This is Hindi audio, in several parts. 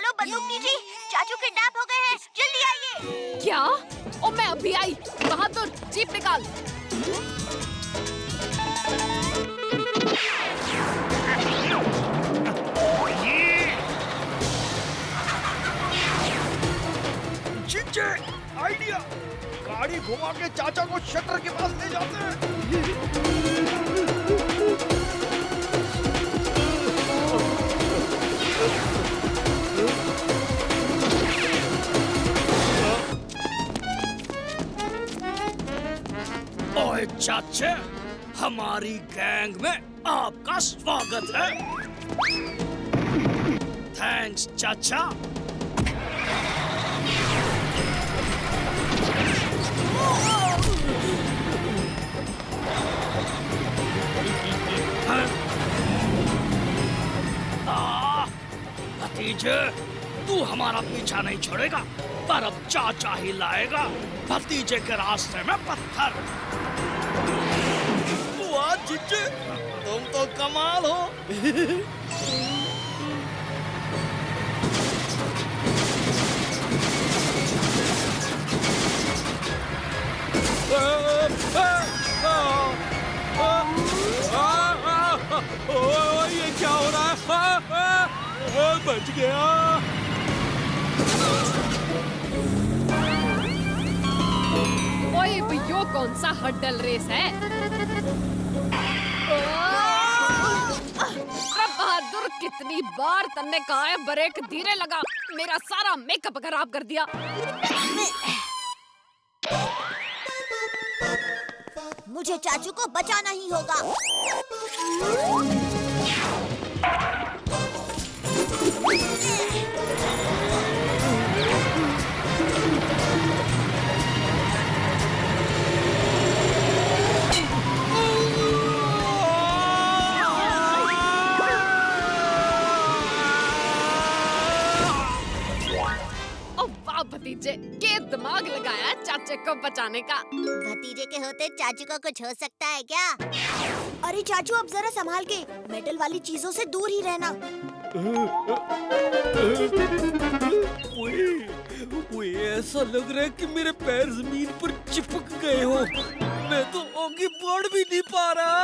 हेलो बंदूकनी जी, चाचू किडनैप हो गए हैं, जल्दी आइए। क्या? ओ मैं अभी आई। बहादुर जीप निकाल। चिंचे, आइडिया, गाड़ी घुमा के चाचा को शटर के पास ले जाते हैं। ओए चाचे, हमारी गैंग में आपका स्वागत है। थैंक्स चाचा। भतीजे, तू हमारा पीछा नहीं छोड़ेगा, पर अब चाचा ही लाएगा भतीजे के रास्ते में पत्थर। वाह जीजे, तुम तो कमाल हो। ये क्या हो रहा है? बच गया। ओए यो कौन सा हड्डल रेस है? बहादुर, कितनी बार तन्ने कहा है ब्रेक धीरे लगा, मेरा सारा मेकअप खराब कर दिया। मुझे चाचू को बचाना ही होगा। भतीजे, के दिमाग लगाया चाचे को बचाने का। भतीजे के होते चाचू को कुछ हो सकता है क्या? अरे चाचू, अब जरा संभाल के, मेटल वाली चीजों से दूर ही रहना। ओए, ऐसा लग रहा है कि मेरे पैर जमीन पर चिपक गए हो। मैं तो आगे बढ़ भी नहीं पा रहा।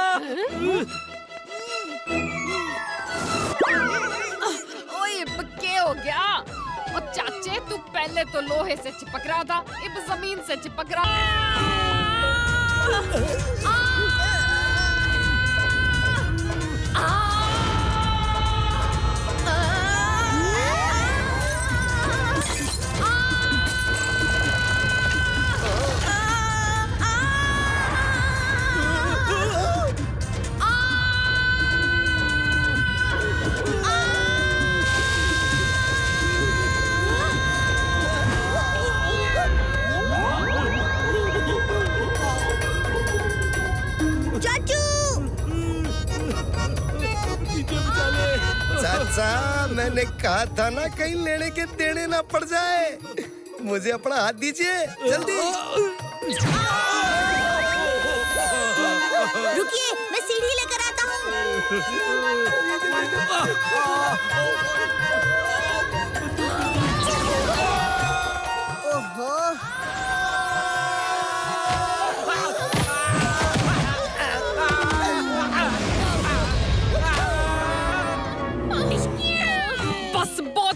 ओए, क्या हो गया? और चाचे, तू पहले तो लोहे से चिपक रहा था, अब जमीन से चिपक रहा। चाचा, मैंने कहा था ना कहीं लेने के देने ना पड़ जाए। मुझे अपना हाथ दीजिए जल्दी। रुकिए, मैं सीढ़ी लेकर आता हूँ। ओहो,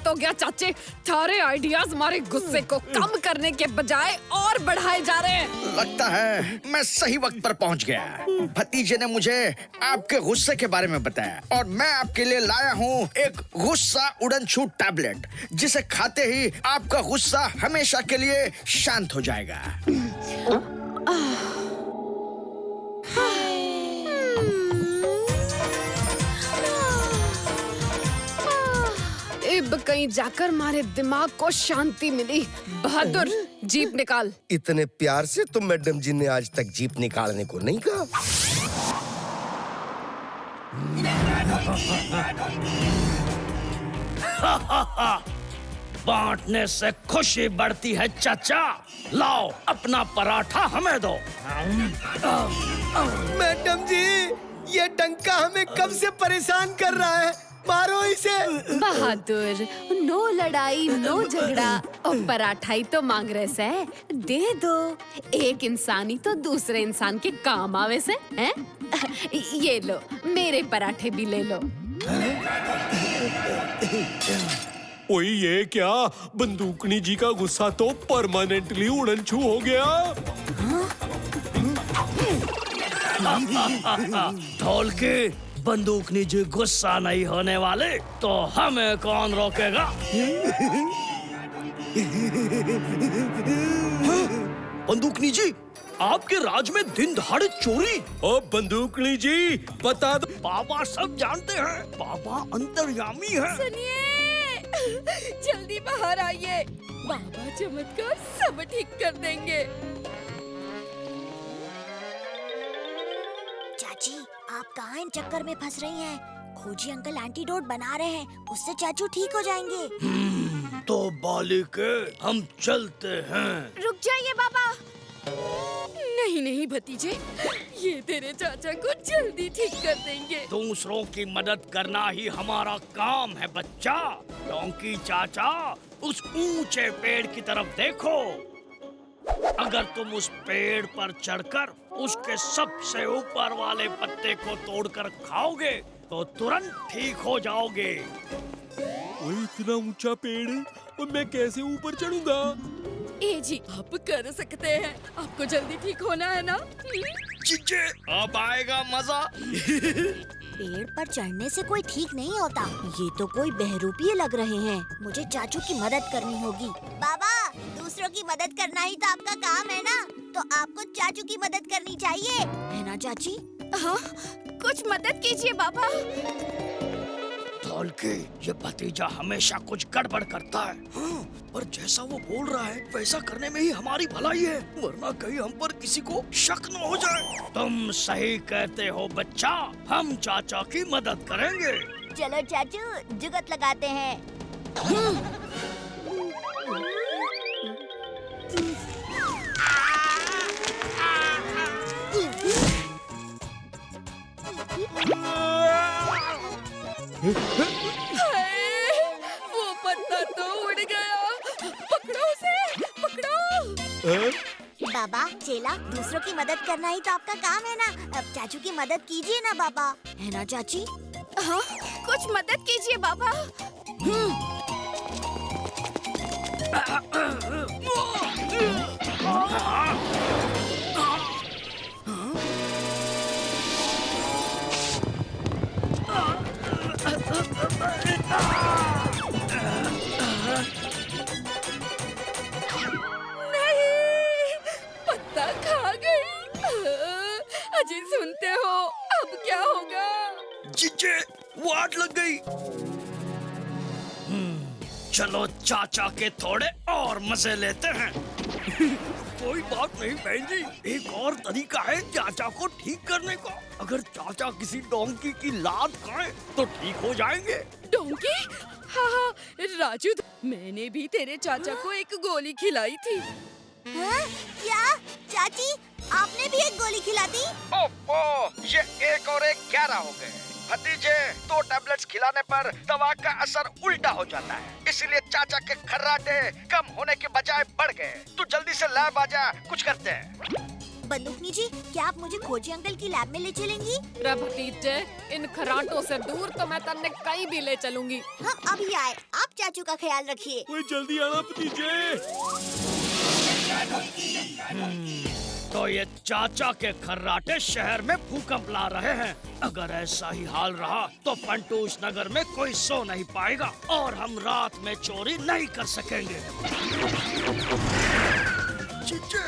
हो गया चाचे, सारे आइडियाज हमारे गुस्से को कम करने के बजाय और बढ़ाए जा रहे हैं। लगता है मैं सही वक्त पर पहुंच गया। भतीजे ने मुझे आपके गुस्से के बारे में बताया और मैं आपके लिए लाया हूँ एक गुस्सा उड़नछू टैबलेट, जिसे खाते ही आपका गुस्सा हमेशा के लिए शांत हो जाएगा। अब कहीं जाकर हमारे दिमाग को शांति मिली। बहादुर, जीप निकाल। इतने प्यार से तो मैडम जी ने आज तक जीप निकालने को नहीं कहा। बांटने से खुशी बढ़ती है चाचा। लाओ अपना पराठा हमें दो। मैडम जी, ये डंका हमें कब से परेशान कर रहा है। मारो इसे। बहादुर, नो लड़ाई नो झगड़ा और पराठा ही तो मांग रहे से, दे दो। एक इंसानी तो दूसरे इंसान के काम आवे से, हैं? ये लो, मेरे पराठे भी ले लो। ओए ये क्या, बंदूकनी जी का गुस्सा तो परमानेंटली उड़नछू हो गया। ढोलकी, बंदूकनी जी गुस्सा नहीं होने वाले तो हमें कौन रोकेगा? बंदूकनी जी, आपके राज में दिन दहाड़े चोरी। ओ बंदूकनी जी, बता दो। बाबा सब जानते हैं, बाबा अंतर्यामी है। सुनिए, जल्दी बाहर आइए, बाबा चमत्कार सब ठीक कर देंगे। चाची, आप कहाँ इन चक्कर में फंस रही हैं? खोजी अंकल एंटीडोट बना रहे हैं, उससे चाचू ठीक हो जाएंगे। तो बालिके, हम चलते हैं। रुक जाइए बाबा। नहीं नहीं भतीजे, ये तेरे चाचा को जल्दी ठीक कर देंगे। दूसरों की मदद करना ही हमारा काम है बच्चा। डोंकी चाचा, उस ऊंचे पेड़ की तरफ देखो। अगर तुम उस पेड़ पर चढ़कर उसके सबसे ऊपर वाले पत्ते को तोड़कर खाओगे तो तुरंत ठीक हो जाओगे। ओए इतना ऊंचा पेड़ है और मैं कैसे ऊपर चढ़ूंगा? ए जी, आप कर सकते हैं, आपको जल्दी ठीक होना है ना? जीजे, अब आएगा मजा। पेड़ पर चढ़ने से कोई ठीक नहीं होता। ये तो कोई बहरूपिये लग रहे हैं। मुझे चाचू की मदद करनी होगी। बाबा, दूसरों की मदद करना ही तो आपका काम है ना, तो आपको चाचू की मदद करनी चाहिए, है ना चाची? हाँ, कुछ मदद कीजिए बाबा। ढोलकी, ये भतीजा हमेशा कुछ गड़बड़ करता है। हाँ, पर जैसा वो बोल रहा है वैसा करने में ही हमारी भलाई है, वरना कहीं हम पर किसी को शक न हो जाए। तुम सही कहते हो बच्चा, हम चाचा की मदद करेंगे। चलो चाचू, जुगत लगाते हैं। वो पत्ता तो उड़ गया। पकड़ो उसे, पकड़ो। बाबा, चेला, दूसरों की मदद करना ही तो आपका काम है ना। अब चाचू की मदद कीजिए ना बाबा, है ना चाची? हाँ, कुछ मदद कीजिए बाबा। नहीं, पत्ता खा गई। अजी सुनते हो, अब क्या होगा? जीजे, वो आग लग गई। चलो चाचा के थोड़े और मजे लेते हैं। कोई बात नहीं बहन जी, एक और तरीका है चाचा को ठीक करने का। अगर चाचा किसी डोंकी की लात खाए तो ठीक हो जाएंगे। डोंकी? हाँ हाँ राजू, मैंने भी तेरे चाचा को एक गोली खिलाई थी। हाँ? क्या चाची, आपने भी एक गोली खिला दी? ओहो, ये 1 और 1 11 हो गए। भतीजे, 2 टैबलेट्स खिलाने पर दवा का असर उल्टा हो जाता है, इसलिए चाचा के खर्राटे कम होने के बजाय बढ़ गए। तू जल्दी से लैब आ जा, कुछ करते हैं। बंदूकनी जी, क्या आप मुझे खोजी अंकल की लैब में ले चलेंगी? रे भतीजे, इन खराटों से दूर तो मैं तन्ने कहीं भी ले चलूंगी। हाँ, अभी आए। आप चाचू का ख्याल रखिए। ओए जल्दी आना भतीजे। तो ये चाचा के खर्राटे शहर में भूकंप ला रहे हैं। अगर ऐसा ही हाल रहा तो फंटूस नगर में कोई सो नहीं पाएगा और हम रात में चोरी नहीं कर सकेंगे। जीजे,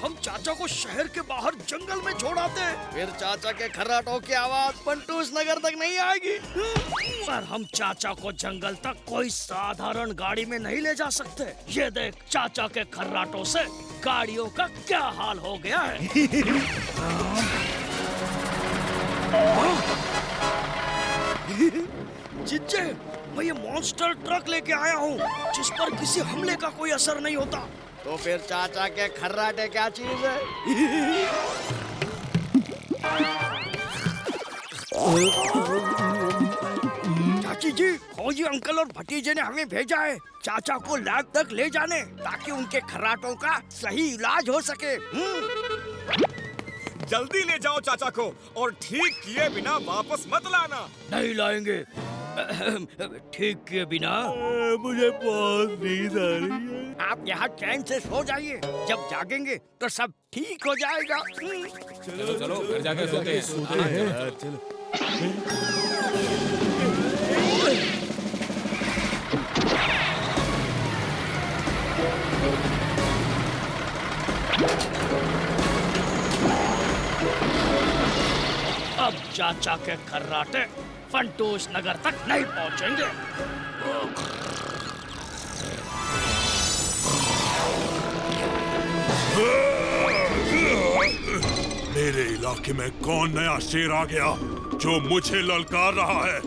हम चाचा को शहर के बाहर जंगल में छोड़ आते हैं, फिर चाचा के खर्राटों की आवाज फंटूस नगर तक नहीं आएगी। पर हम चाचा को जंगल तक कोई साधारण गाड़ी में नहीं ले जा सकते। ये देख, चाचा के खर्राटों से गाड़ियों का क्या हाल हो गया है। जीजे, मैं ये मॉन्स्टर ट्रक लेके आया हूँ जिस पर किसी हमले का कोई असर नहीं होता। तो फिर चाचा के खर्राटे क्या चीज है? फौजी अंकल और भतीजे ने हमें भेजा है चाचा को लैब तक ले जाने, ताकि उनके खर्राटों का सही इलाज हो सके। जल्दी ले जाओ चाचा को और ठीक किए बिना वापस मत लाना। नहीं लाएंगे। ठीक किए बिना। मुझे बहुत नींद आ रही है। आप यहाँ चैन से सो जाइए, जब जागेंगे तो सब ठीक हो जाएगा। चलो चलो घर जाकर सोते हैं। चलो। अब चाचा के खर्राटे फंटूस नगर तक नहीं पहुँचेंगे। मेरे इलाके में कौन नया शेर आ गया जो मुझे ललकार रहा है?